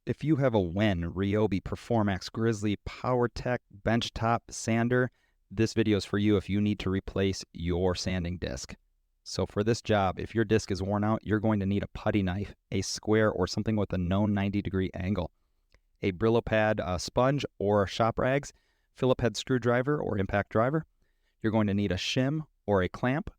If you have a Ryobi, Performax, Grizzly, Powertec, benchtop sander, this video is for you if you need to replace your sanding disc. So for this job, if your disc is worn out, you're going to need a putty knife, a square or something with a known 90-degree angle, a brillo pad, a sponge or shop rags, Phillips head screwdriver or impact driver. You're going to need a shim or a clamp,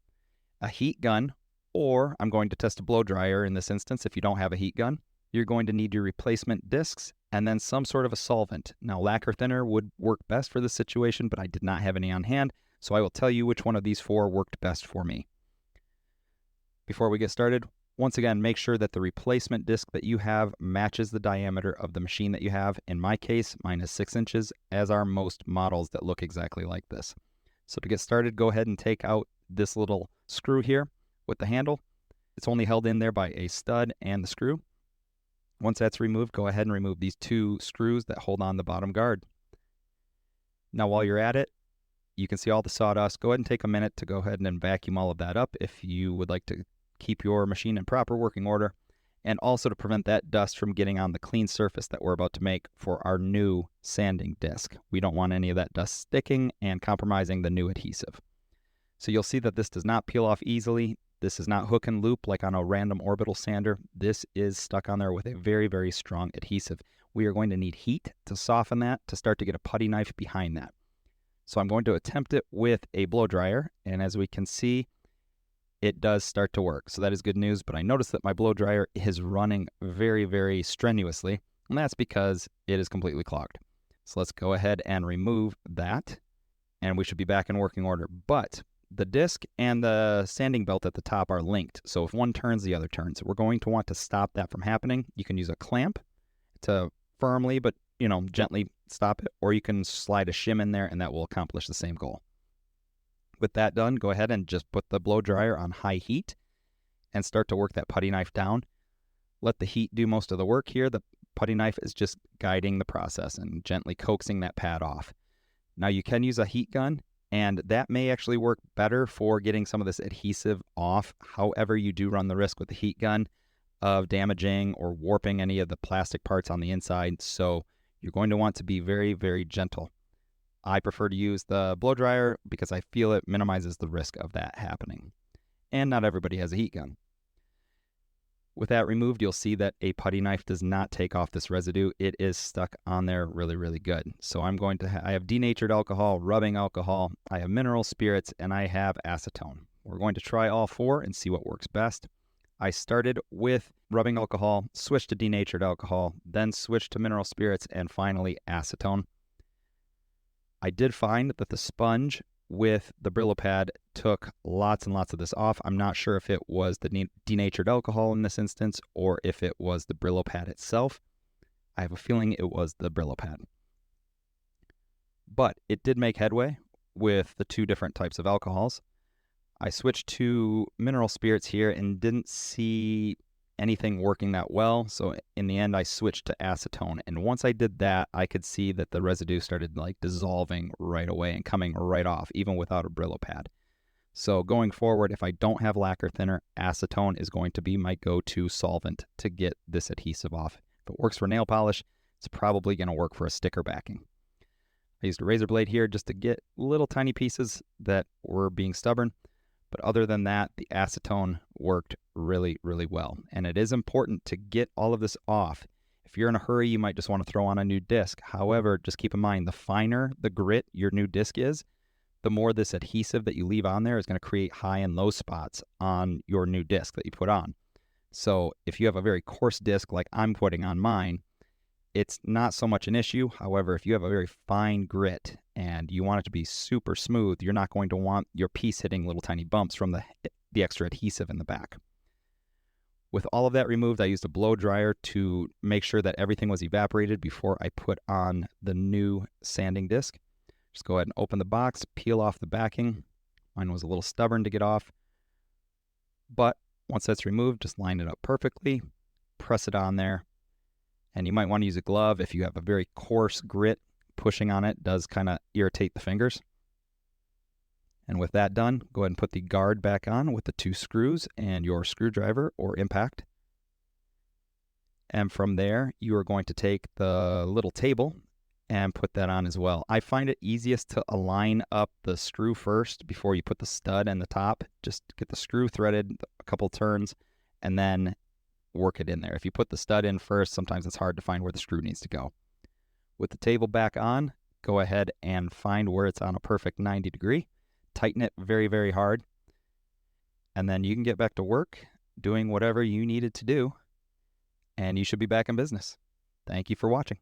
a heat gun, or I'm going to test a blow dryer in this instance if you don't have a heat gun. You're going to need your replacement discs and then some sort of a solvent. Now, lacquer thinner would work best for this situation, but I did not have any on hand, so I will tell you which one of these four worked best for me. Before we get started, once again, make sure that the replacement disc that you have matches the diameter of the machine that you have. In my case, mine is 6 inches, as are most models that look exactly like this. So to get started, go ahead and take out this little screw here with the handle. It's only held in there by a stud and the screw. Once that's removed, go ahead and remove these two screws that hold on the bottom guard. Now while you're at it, you can see all the sawdust. Go ahead and take a minute to go ahead and vacuum all of that up if you would like to keep your machine in proper working order, and also to prevent that dust from getting on the clean surface that we're about to make for our new sanding disc. We don't want any of that dust sticking and compromising the new adhesive. So you'll see that this does not peel off easily. This is not hook and loop like on a random orbital sander. This is stuck on there with a very, very strong adhesive. We are going to need heat to soften that to start to get a putty knife behind that. So I'm going to attempt it with a blow dryer, and as we can see, it does start to work. So that is good news, but I noticed that my blow dryer is running very, very strenuously, and that's because it is completely clogged. So let's go ahead and remove that, and we should be back in working order. But the disc and the sanding belt at the top are linked, so if one turns, the other turns. We're going to want to stop that from happening. You can use a clamp to firmly, but gently stop it, or you can slide a shim in there, and that will accomplish the same goal. With that done, go ahead and just put the blow dryer on high heat and start to work that putty knife down. Let the heat do most of the work here. The putty knife is just guiding the process and gently coaxing that pad off. Now you can use a heat gun, and that may actually work better for getting some of this adhesive off. However, you do run the risk with the heat gun of damaging or warping any of the plastic parts on the inside, so you're going to want to be very, very gentle. I prefer to use the blow dryer because I feel it minimizes the risk of that happening. And not everybody has a heat gun. With that removed, you'll see that a putty knife does not take off this residue. It is stuck on there really, really good. So I'm going to I have denatured alcohol, rubbing alcohol, I have mineral spirits, and I have acetone. We're going to try all four and see what works best. I started with rubbing alcohol, switched to denatured alcohol, then switched to mineral spirits, and finally acetone. I did find that the sponge with the Brillo pad took lots and lots of this off. I'm not sure if it was the denatured alcohol in this instance or if it was the Brillo pad itself. I have a feeling it was the Brillo pad. But it did make headway with the two different types of alcohols. I switched to mineral spirits here and didn't see anything working that well, so in the end I switched to acetone, and once I did that, I could see that the residue started dissolving right away and coming right off, even without a Brillo pad. So going forward, if I don't have lacquer thinner, acetone is going to be my go-to solvent to get this adhesive off. If it works for nail polish, it's probably going to work for a sticker backing. I used a razor blade here just to get little tiny pieces that were being stubborn. But other than that, the acetone worked really, really well. And it is important to get all of this off. If you're in a hurry, you might just want to throw on a new disc. However, just keep in mind, the finer the grit your new disc is, the more this adhesive that you leave on there is going to create high and low spots on your new disc that you put on. So if you have a very coarse disc like I'm putting on mine, it's not so much an issue. However, if you have a very fine grit and you want it to be super smooth, you're not going to want your piece hitting little tiny bumps from the extra adhesive in the back. With all of that removed, I used a blow dryer to make sure that everything was evaporated before I put on the new sanding disc. Just go ahead and open the box, peel off the backing. Mine was a little stubborn to get off. But once that's removed, just line it up perfectly, press it on there. And you might want to use a glove if you have a very coarse grit. Pushing on it does kind of irritate the fingers. And with that done, go ahead and put the guard back on with the two screws and your screwdriver or impact. And from there, you are going to take the little table and put that on as well. I find it easiest to align up the screw first before you put the stud and the top. Just get the screw threaded a couple turns and then work it in there. If you put the stud in first, sometimes it's hard to find where the screw needs to go. With the table back on, go ahead and find where it's on a perfect 90 degree. Tighten it very, very hard. And then you can get back to work doing whatever you needed to do, and you should be back in business. Thank you for watching.